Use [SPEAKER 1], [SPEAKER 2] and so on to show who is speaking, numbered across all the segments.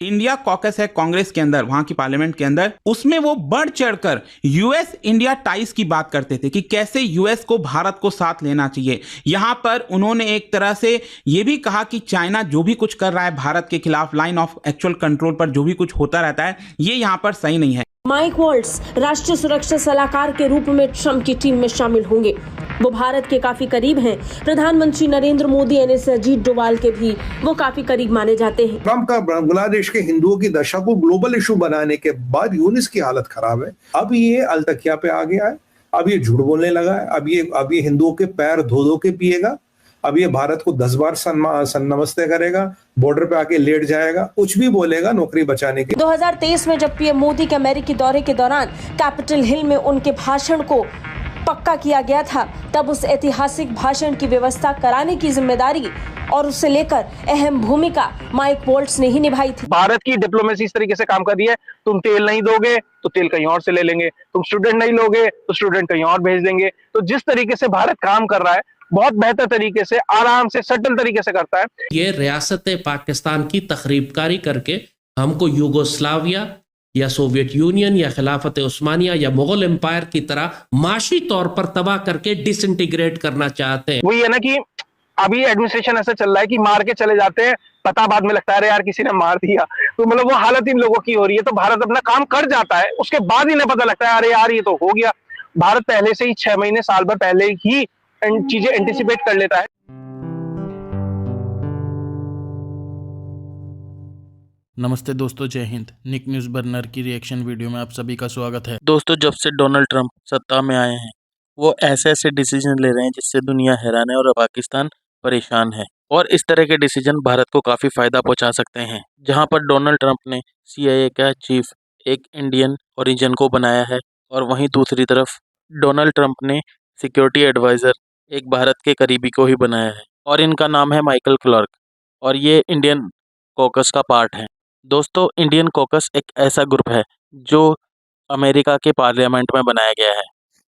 [SPEAKER 1] India caucus है कांग्रेस के अंदर, वहां की पार्लियामेंट के अंदर, उसमें वो बढ़ चढ़कर यूएस इंडिया टाइज की बात करते थे कि कैसे यूएस को भारत को साथ लेना चाहिए। यहां पर उन्होंने एक तरह से ये भी कहा कि चाइना जो भी कुछ कर रहा है भारत के खिलाफ, लाइन ऑफ एक्चुअल कंट्रोल पर जो भी कुछ होता रहता है, ये यहां पर सही नहीं है।
[SPEAKER 2] माइक वॉल्ट्ज राष्ट्रीय सुरक्षा सलाहकार के रूप में ट्रंप की टीम में शामिल होंगे। वो भारत के काफी करीब हैं। प्रधानमंत्री नरेंद्र मोदी यानी अजीत डोभाल के भी वो काफी करीब माने जाते हैं।
[SPEAKER 3] ट्रंप का बांग्लादेश के हिंदुओं की दशा को ग्लोबल इशू बनाने के बाद यूनिस की हालत खराब है। अब ये अलतकिया पे आ गया है, अब ये झूठ बोलने लगा है, अब ये हिंदुओं के पैर धो धो के पिएगा, अब ये भारत को 10 बार नमस्ते करेगा, बॉर्डर पे आके लेट जाएगा, कुछ भी बोलेगा नौकरी बचाने की।
[SPEAKER 2] 2023 में जब पीएम मोदी के अमेरिकी दौरे के दौरान कैपिटल हिल में उनके भाषण को पक्का किया गया था, तब उस ऐतिहासिक भाषण की व्यवस्था कराने की जिम्मेदारी और उसे लेकर अहम भूमिका माइक वॉल्ट्ज ने ही निभाई थी।
[SPEAKER 4] भारत की डिप्लोमेसी इस तरीके से काम कर रही है, तुम तेल नहीं दोगे तो तेल कहीं और से ले लेंगे, तुम स्टूडेंट नहीं लोगे तो स्टूडेंट कहीं और भेज देंगे। तो जिस तरीके से भारत काम कर रहा है, बहुत बेहतर तरीके से, आराम से, सटल तरीके से करता है।
[SPEAKER 5] ये रियासत पाकिस्तान की तखरीबकारी करके हमको युगोस्लाविया या सोवियत यूनियन या खिलाफत उस्मानिया या मुगल एम्पायर की तरह माशी तौर पर तबाह करके डिसइंटीग्रेट करना चाहते हैं।
[SPEAKER 4] वही है ना कि अभी एडमिनिस्ट्रेशन ऐसा चल रहा है कि मार के चले जाते हैं, पता बाद में लगता है यार किसी ने मार दिया, तो मतलब वो हालत इन लोगों की हो रही है। तो भारत अपना काम कर जाता है, उसके बाद ही ना पता लगता है अरे यार ये तो हो गया। भारत पहले से ही 6 महीने साल भर पहले ही चीजें एंटिसिपेट कर लेता है।
[SPEAKER 6] नमस्ते दोस्तों, जय हिंद। निक न्यूज़ बर्नर की रिएक्शन वीडियो में आप सभी का स्वागत है।
[SPEAKER 7] दोस्तों, जब से डोनाल्ड ट्रंप सत्ता में आए हैं, वो ऐसे ऐसे डिसीजन ले रहे हैं जिससे दुनिया हैरान है और पाकिस्तान परेशान है। और इस तरह के डिसीजन भारत को काफ़ी फ़ायदा पहुंचा सकते हैं। जहां पर डोनाल्ड ट्रंप ने CIA का चीफ एक इंडियन ओरिजिन को बनाया है, और वहीं दूसरी तरफ डोनाल्ड ट्रंप ने सिक्योरिटी एडवाइज़र एक भारत के करीबी को ही बनाया है, और इनका नाम है माइकल क्लार्क, और ये इंडियन कॉकस का पार्ट है। दोस्तों, इंडियन कॉकस एक ऐसा ग्रुप है जो अमेरिका के पार्लियामेंट में बनाया गया है।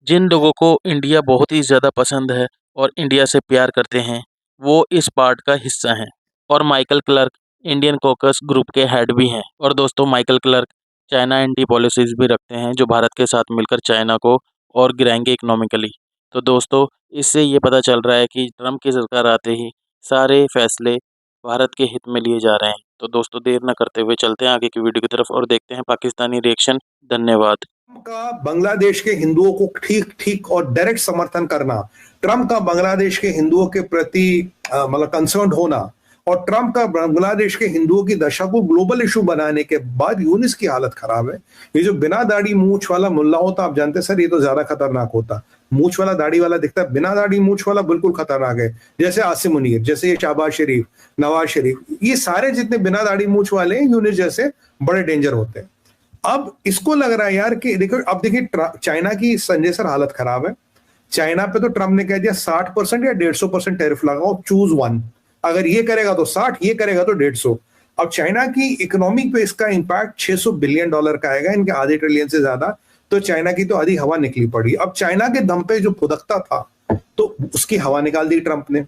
[SPEAKER 7] जिन लोगों को इंडिया बहुत ही ज़्यादा पसंद है और इंडिया से प्यार करते हैं, वो इस पार्ट का हिस्सा हैं। और Michael Clarke Indian caucus group के हेड भी हैं। और दोस्तों, Michael Clarke China anti policies भी रखते हैं, जो भारत के साथ मिलकर चाइना को और गिराएंगे इकोनॉमिकली। तो दोस्तों, इससे ये पता चल रहा है कि ट्रंप की सरकार आते ही सारे फैसले भारत के हित में लिए जा रहे हैं। तो दोस्तों, देर न करते हुए चलते हैं आगे की वीडियो की तरफ और देखते हैं पाकिस्तानी रिएक्शन। धन्यवाद।
[SPEAKER 3] ट्रंप का बांग्लादेश के हिंदुओं को ठीक और डायरेक्ट समर्थन करना, ट्रंप का बांग्लादेश के हिंदुओं के प्रति मतलब कंसर्न होना, और ट्रंप का बांग्लादेश के हिंदुओं की दशा को ग्लोबल इशू बनाने के बाद यूनिस की हालत खराब है। ये जो बिना दाढ़ी मूंछ वाला मुल्ला होता, आप जानते सर, ये तो ज्यादा खतरनाक होता। मूंछ वाला दाढ़ी वाला दिखता है, बिना दाढ़ी मूंछ वाला बिल्कुल खतरनाक है। जैसे आसिम मुनीर, जैसे ये शहबाज शरीफ, नवाज शरीफ, ये सारे जितने बिना दाढ़ी मूंछ वाले हैं, यूनिस जैसे बड़े डेंजर होते हैं। अब इसको लग रहा है यार कि देखो, अब देखिए चाइना की संजय सर हालत खराब है। चाइना पे तो ट्रंप ने कह दिया 60% या 150% टैरिफ लगाओ, चूज वन। अगर ये करेगा तो 60, ये करेगा तो 150। अब चाइना की इकोनॉमी पे इसका इंपैक्ट $600 बिलियन का आएगा, इनके आधे ट्रिलियन से ज्यादा। तो चाइना की तो आधी हवा निकली पड़ी। अब चाइना के दम पे जो फुदकता था, तो उसकी हवा निकाल दी ट्रंप ने।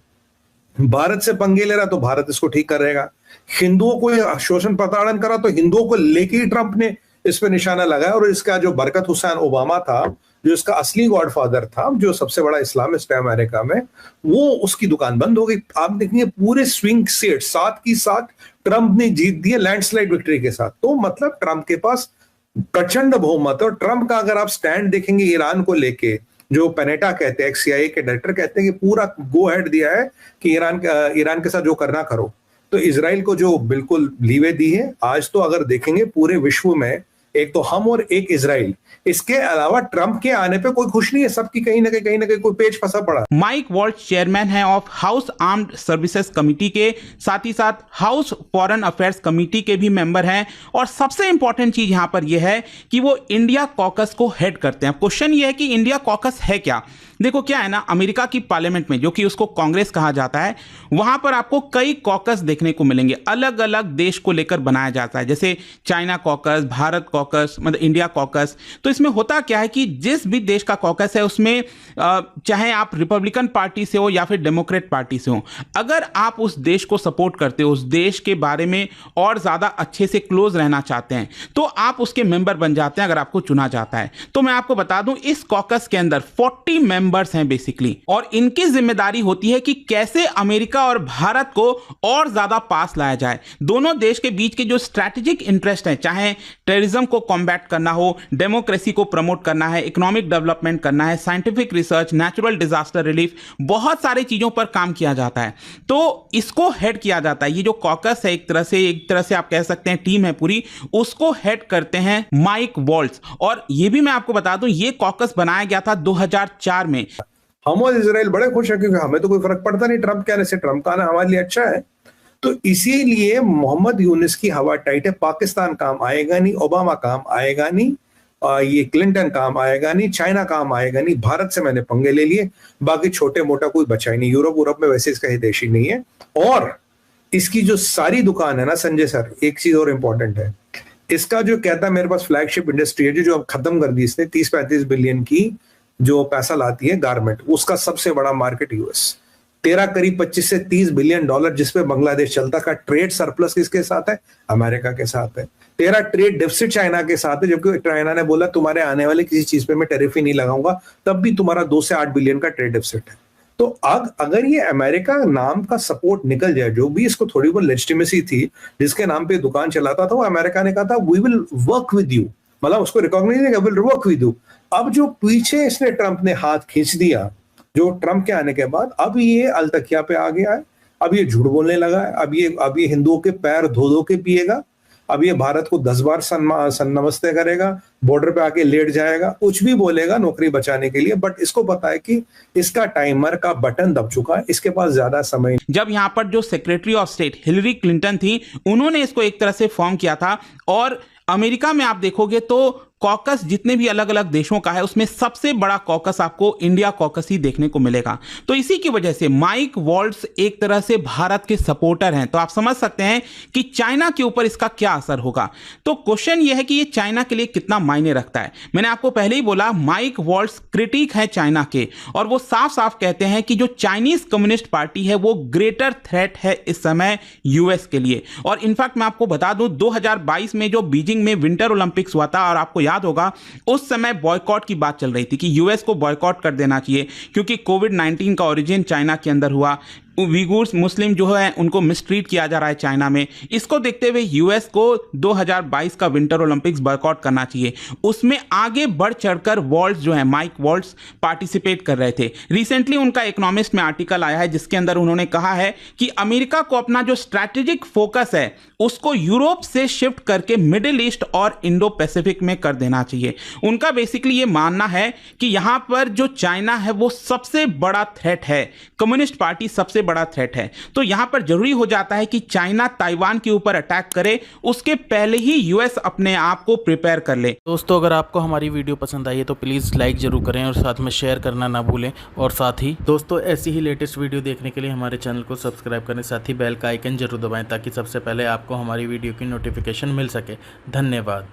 [SPEAKER 3] भारत से पंगे ले रहा तो भारत इसको ठीक करेगा। हिंदुओं को शोषण प्रताड़न करा तो हिंदुओं को लेके ही ट्रंप ने इस पे निशाना लगाया। और इसका जो बरकत हुसैन ओबामा था, जो इसका असली गॉडफादर था, जो सबसे बड़ा इस्लामिस्ट है अमेरिका में, वो उसकी दुकान बंद हो गई। आप देखेंगे पूरे स्विंग सीट 7 की 7 ट्रंप ने जीत दिए लैंडस्लाइड विक्ट्री के साथ। तो मतलब ट्रंप के पास प्रचंड बहुमत है। और ट्रंप का अगर आप स्टैंड देखेंगे ईरान को लेके, जो पेनेटा कहते हैं, CIA के डायरेक्टर कहते हैं कि पूरा गो हेड दिया है कि ईरान के साथ जो करना करो। तो इजराइल को जो बिल्कुल लीवे दी है। आज तो अगर देखेंगे पूरे विश्व में एक तो हम और एक इजराइल, इसके अलावा ट्रंप के आने पे कोई खुश नहीं है। सबकी कहीं ना कहीं कोई पेच फंसा पड़ा।
[SPEAKER 1] माइक वॉल्ट्ज चेयरमैन है of house armed services committee के, साथ ही साथ हाउस फॉरेन अफेयर्स कमिटी के भी मेंबर हैं। और सबसे इंपॉर्टेंट चीज यहां पर यह है कि वो इंडिया कॉकस को हेड करते हैं। क्वेश्चन ये है कि इंडिया कॉकस है क्या। देखो क्या है ना, अमेरिका की पार्लियामेंट में, जो कि उसको कांग्रेस कहा जाता है, वहां पर आपको कई कॉकस देखने को मिलेंगे, अलग अलग देश को लेकर बनाया जाता है, जैसे चाइना कॉकस, भारत कॉकस, मतलब इंडिया कॉकस। तो इसमें होता क्या है कि जिस भी देश का कॉकस है उसमें चाहे आप रिपब्लिकन पार्टी से हो या फिर डेमोक्रेट पार्टी से हो, अगर आप उस देश को सपोर्ट करते हो, उस देश के बारे में और ज्यादा अच्छे से क्लोज रहना चाहते हैं, तो आप उसके मेंबर बन जाते हैं अगर आपको चुना जाता है। तो मैं आपको बता दूं, इस कॉकस के अंदर 40 मेंबर्स हैं बेसिकली, और इनकी जिम्मेदारी होती है कि कैसे अमेरिका और भारत को और ज्यादा पास लाया जाए। दोनों देश के बीच के जो स्ट्रैटेजिक इंटरेस्ट हैं, चाहे टेररिज्म को कॉम्बैट करना हो, डेमोक्रेसी को प्रमोट करना है, इकोनॉमिक डेवलपमेंट करना है, scientific research, natural disaster relief, बहुत सारी चीजों पर काम किया जाता है। तो इसको हेड किया जाता है, ये जो कॉकस है एक तरह से आप कह सकते हैं टीम है पूरी, उसको हेड करते हैं माइक वॉल्ट्ज। और ये भी मैं आपको बता दूं, ये कॉकस बनाया गया था 2004 में।
[SPEAKER 3] हम और इजराइल बड़े खुश हैं क्योंकि हमें तो कोई फर्क पड़ता नहीं ट्रंप के आने से, ट्रंप का आना हमारे लिए अच्छा है। तो इसीलिए मोहम्मद यूनुस की हवा टाइट है। पाकिस्तान काम आएगा नहीं, ओबामा काम आएगा नहीं, ये क्लिंटन काम आएगा नहीं, चाइना काम आएगा नहीं, भारत से मैंने पंगे ले लिए, बाकी छोटे मोटा कोई बचा ही नहीं। यूरोप में वैसे इसका हितैषी नहीं है। और इसकी जो सारी दुकान है ना संजय सर, एक चीज और इंपॉर्टेंट है, इसका जो कहता है मेरे पास फ्लैगशिप इंडस्ट्री है जो अब खत्म कर दी इसने, 30-35 बिलियन की जो पैसा लाती है गारमेंट, उसका सबसे बड़ा मार्केट यूएस। तेरा करीब 25 से 30 बिलियन डॉलर जिसपे बांग्लादेश चलता का ट्रेड सरप्लस किसके साथ है? अमेरिका के साथ है। तेरा ट्रेड डेफिसिट चाइना के साथ है, जबकि चाइना ने बोला तुम्हारे आने वाले किसी चीज पे मैं टैरिफ ही नहीं लगाऊंगा, तब भी तुम्हारा 2 से 8 बिलियन का ट्रेड डेफिसिट है। तो अगर ये अमेरिका नाम का सपोर्ट निकल जाए, जो भी इसको थोड़ी बहुत लेजिटिमेसी थी, जिसके नाम पे दुकान चलाता था, वो अमेरिका ने कहा था we will work with you, मतलब उसको रिकॉग्नाइज नहीं, विल वर्क विद यू। अब जो पीछे इसने ट्रंप ने हाथ खींच दिया, जो ट्रंप के आने के बाद, अब ये अलतकिया पे आ गया है, अब ये झूठ बोलने लगा है, अब ये हिंदुओं के पैर धो धो के पिएगा, अब ये भारत को 10 बार नमस्ते करेगा, बॉर्डर पे आके लेट जाएगा, कुछ भी बोलेगा नौकरी बचाने के लिए। बट इसको पता है कि इसका टाइमर का बटन दब चुका है, इसके पास ज्यादा समय।
[SPEAKER 1] जब यहाँ पर जो secretary of state Hillary Clinton थी, उन्होंने इसको एक तरह से फॉर्म किया था। और अमेरिका में आप देखोगे तो कॉकस जितने भी अलग अलग देशों का है, उसमें सबसे बड़ा कॉकस आपको इंडिया कॉकस ही देखने को मिलेगा। तो इसी की वजह से माइक वॉल्ट्ज एक तरह से भारत के सपोर्टर हैं। तो आप समझ सकते हैं कि चाइना के ऊपर इसका क्या असर होगा। तो क्वेश्चन यह है कि ये चाइना के लिए कितना मायने रखता है। मैंने आपको पहले ही बोला, माइक वॉल्ट्ज क्रिटिक है चाइना के, और वो साफ साफ कहते हैं कि जो चाइनीज कम्युनिस्ट पार्टी है वो ग्रेटर थ्रेट है इस समय यूएस के लिए। और इनफैक्ट मैं आपको बता दूं, 2022 में जो बीजिंग में विंटर ओलंपिक्स हुआ था, और आपको याद होगा उस समय बॉयकॉट की बात चल रही थी कि यूएस को बॉयकॉट कर देना चाहिए, क्योंकि कोविड-19 का ओरिजिन चाइना के अंदर हुआ। उइगुर्स मुस्लिम जो है उनको मिसट्रीट किया जा रहा है चाइना में। इसको देखते हुए यूएस को 2022 का विंटर ओलंपिक्स बॉयकॉट करना चाहिए। उसमें आगे बढ़ चढ़कर वॉल्ट्ज जो है, माइक वॉल्ट्ज पार्टिसिपेट कर रहे थे। रिसेंटली उनका इकोनॉमिस्ट में आर्टिकल आया है जिसके अंदर उन्होंने कहा है कि अमेरिका को अपना जो स्ट्रैटेजिक फोकस है उसको यूरोप से शिफ्ट करके मिडिल ईस्ट और इंडो पैसिफिक में कर देना चाहिए। उनका बेसिकली ये मानना है कि यहां पर जो चाइना है वो सबसे बड़ा थ्रेट है, कम्युनिस्ट पार्टी सबसे बड़ा थ्रेट है। तो यहां पर जरूरी हो जाता है कि चाइना ताइवान के ऊपर अटैक करे, उसके पहले ही यूएस अपने आप को प्रिपेयर कर ले।
[SPEAKER 6] दोस्तों, अगर आपको हमारी वीडियो पसंद आई है तो प्लीज़ लाइक ज़रूर करें और साथ में शेयर करना ना भूलें। और साथ ही दोस्तों, ऐसी ही लेटेस्ट वीडियो देखने के लिए हमारे चैनल को सब्सक्राइब करें, साथ ही बेल का आइकन जरूर दबाएं ताकि सबसे पहले आपको हमारी वीडियो की नोटिफिकेशन मिल सके। धन्यवाद।